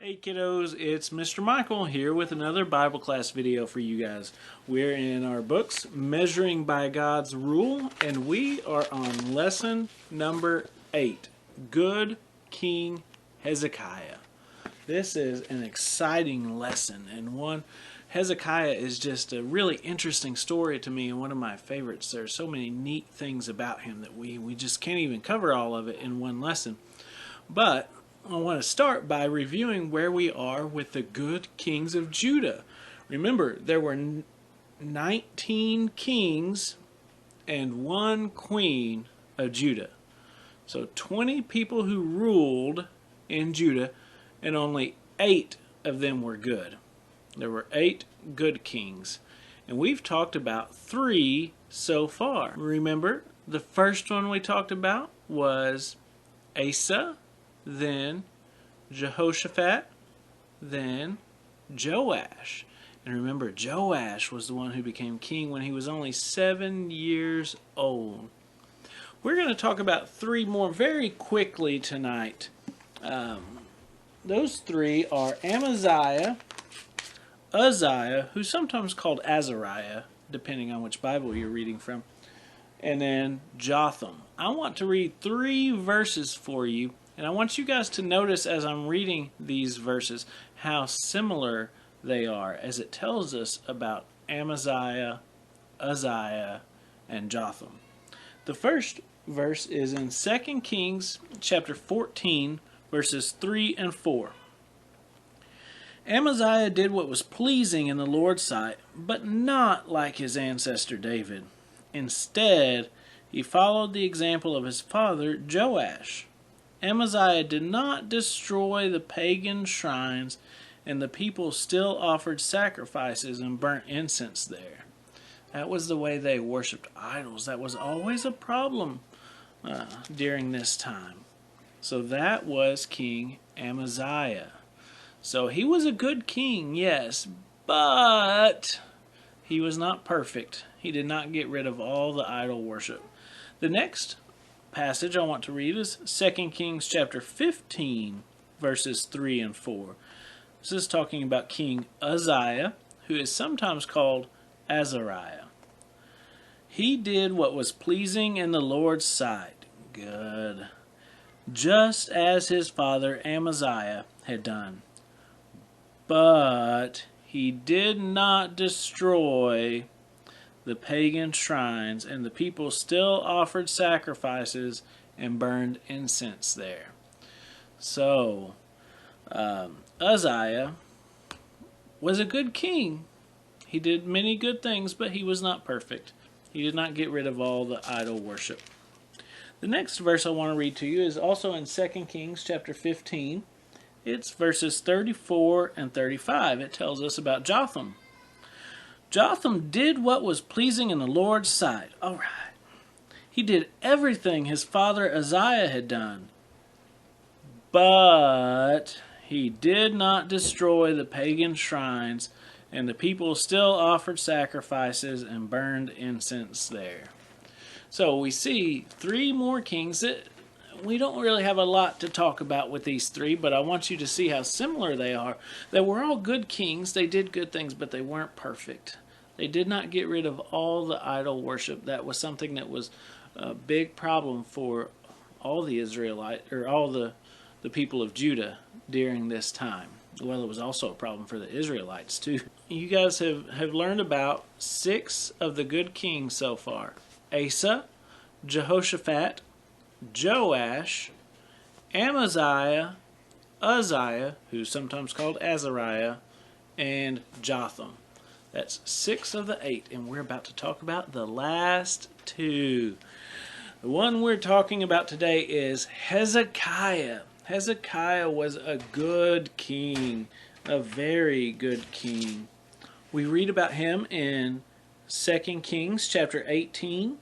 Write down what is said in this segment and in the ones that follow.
Hey kiddos, it's Mr. Michael here with another Bible class video for you guys. We're in our books, Measuring by God's Rule, and we are on lesson number 8, Good King Hezekiah. This is an exciting lesson, and Hezekiah is just a really interesting story to me and one of my favorites. There's so many neat things about him that we just can't even cover all of it in one lesson. But I want to start by reviewing where we are with the good kings of Judah. Remember, there were 19 kings and 1 queen of Judah. So 20 people who ruled in Judah, and only 8 of them were good. There were 8 good kings. And we've talked about 3 so far. Remember, the first one we talked about was Asa, then Jehoshaphat, then Joash. And remember, Joash was the one who became king when he was only 7 years old. We're going to talk about 3 more very quickly tonight. Those 3 are Amaziah, Uzziah, who's sometimes called Azariah, depending on which Bible you're reading from, and then Jotham. I want to read 3 verses for you, and I want you guys to notice as I'm reading these verses how similar they are, as it tells us about Amaziah, Uzziah, and Jotham. The first verse is in 2 Kings chapter 14, verses 3 and 4. Amaziah did what was pleasing in the Lord's sight, but not like his ancestor David. Instead, he followed the example of his father Joash. Amaziah did not destroy the pagan shrines, and the people still offered sacrifices and burnt incense there. That was the way they worshipped idols. That was always a problem during this time. So that was King Amaziah. So he was a good king, yes, but he was not perfect. He did not get rid of all the idol worship. The next passage I want to read is 2 Kings chapter 15, verses 3 and 4. This is talking about King Uzziah, who is sometimes called Azariah. He did what was pleasing in the Lord's sight. Good. Just as his father Amaziah had done. But he did not destroy the pagan shrines, and the people still offered sacrifices and burned incense there. So, Uzziah was a good king. He did many good things, but he was not perfect. He did not get rid of all the idol worship. The next verse I want to read to you is also in 2 Kings chapter 15. It's verses 34 and 35. It tells us about Jotham. Jotham did what was pleasing in the Lord's sight. All right. He did everything his father Uzziah had done. But he did not destroy the pagan shrines, and the people still offered sacrifices and burned incense there. So we see 3 more kings. We don't really have a lot to talk about with these 3, but I want you to see how similar they are. They were all good kings. They did good things, but they weren't perfect. They did not get rid of all the idol worship. That was something that was a big problem for all the Israelites, or all the people of Judah during this time. Well, it was also a problem for the Israelites too. You guys have learned about 6 of the good kings so far. Asa, Jehoshaphat, Joash, Amaziah, Uzziah, who's sometimes called Azariah, and Jotham. That's 6 of the 8, and we're about to talk about the last 2. The one we're talking about today is Hezekiah. Hezekiah was a good king, a very good king. We read about him in 2 Kings chapter 18.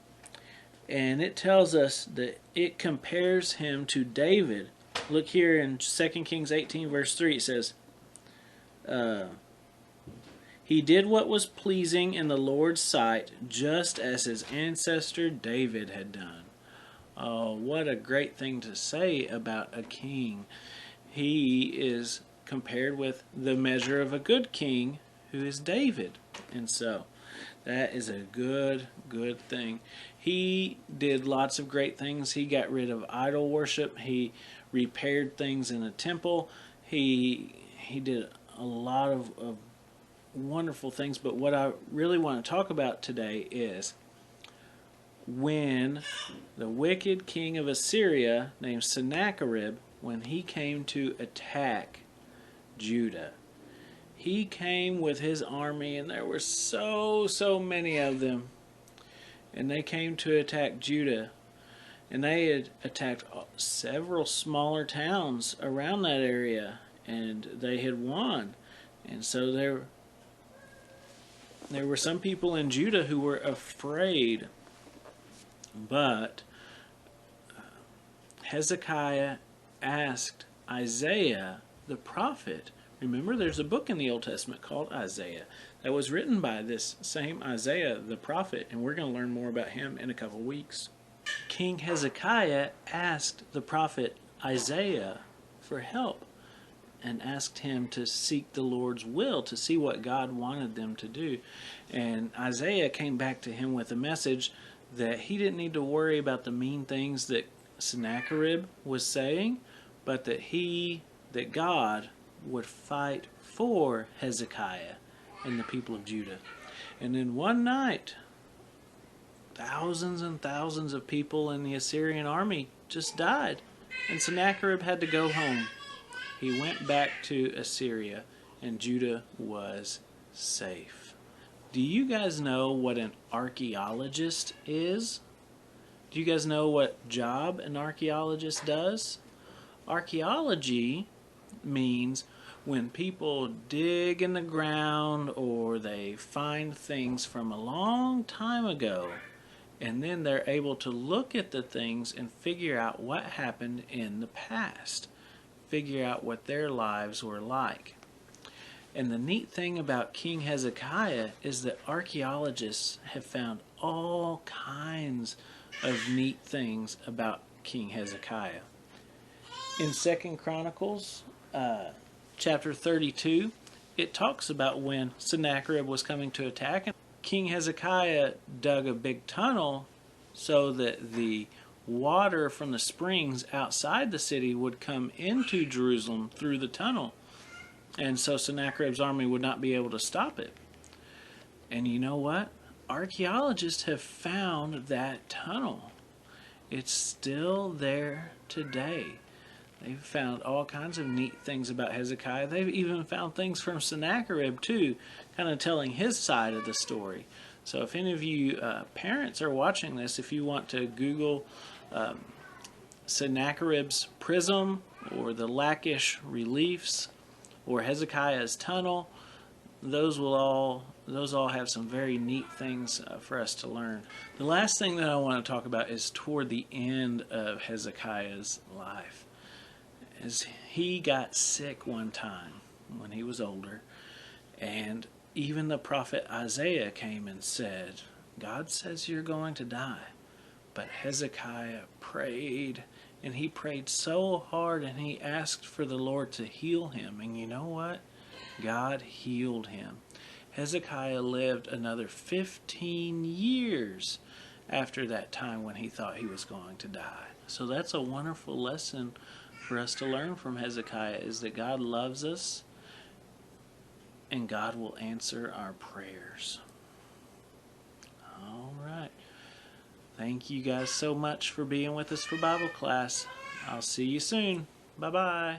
And it tells us that it compares him to David. Look here in 2 Kings 18 verse 3. It says, he did what was pleasing in the Lord's sight, just as his ancestor David had done. Oh, what a great thing to say about a king. He is compared with the measure of a good king, who is David. And so that is a good thing. He did lots of great things. He got rid of idol worship. He repaired things in the temple. He did a lot of wonderful things. But what I really want to talk about today is when the wicked king of Assyria named Sennacherib, when he came to attack Judah. He came with his army, and there were so many of them. And they came to attack Judah. And they had attacked several smaller towns around that area, and they had won. And so there were some people in Judah who were afraid. But Hezekiah asked Isaiah the prophet. Remember, there's a book in the Old Testament called Isaiah that was written by this same Isaiah the prophet, and we're going to learn more about him in a couple weeks. King Hezekiah asked the prophet Isaiah for help and asked him to seek the Lord's will, to see what God wanted them to do. And Isaiah came back to him with a message that he didn't need to worry about the mean things that Sennacherib was saying, but that God would fight for Hezekiah and the people of Judah. And then one night, thousands and thousands of people in the Assyrian army just died, and Sennacherib had to go home. He went back to Assyria, and Judah was safe. Do you guys know what an archaeologist is? Do you guys know what job an archaeologist does? Archaeology means when people dig in the ground or they find things from a long time ago, and then they're able to look at the things and figure out what happened in the past, figure out what their lives were like. And the neat thing about King Hezekiah is that archaeologists have found all kinds of neat things about King Hezekiah. In 2 Chronicles chapter 32, it talks about when Sennacherib was coming to attack. King Hezekiah dug a big tunnel so that the water from the springs outside the city would come into Jerusalem through the tunnel. And so Sennacherib's army would not be able to stop it. And you know what? Archaeologists have found that tunnel. It's still there today. They've found all kinds of neat things about Hezekiah. They've even found things from Sennacherib too, kind of telling his side of the story. So if any of you parents are watching this, if you want to Google Sennacherib's prism or the Lachish reliefs or Hezekiah's tunnel, those all have some very neat things for us to learn. The last thing that I want to talk about is toward the end of Hezekiah's life. As he got sick one time when he was older, and even the prophet Isaiah came and said, God says you're going to die. But Hezekiah prayed, and he prayed so hard, and he asked for the Lord to heal him. And you know what? God healed him. Hezekiah lived another 15 years after that time when he thought he was going to die. So that's a wonderful lesson for us to learn from Hezekiah, is that God loves us and God will answer our prayers. All right. Thank you guys so much for being with us for Bible class. I'll see you soon. Bye-bye.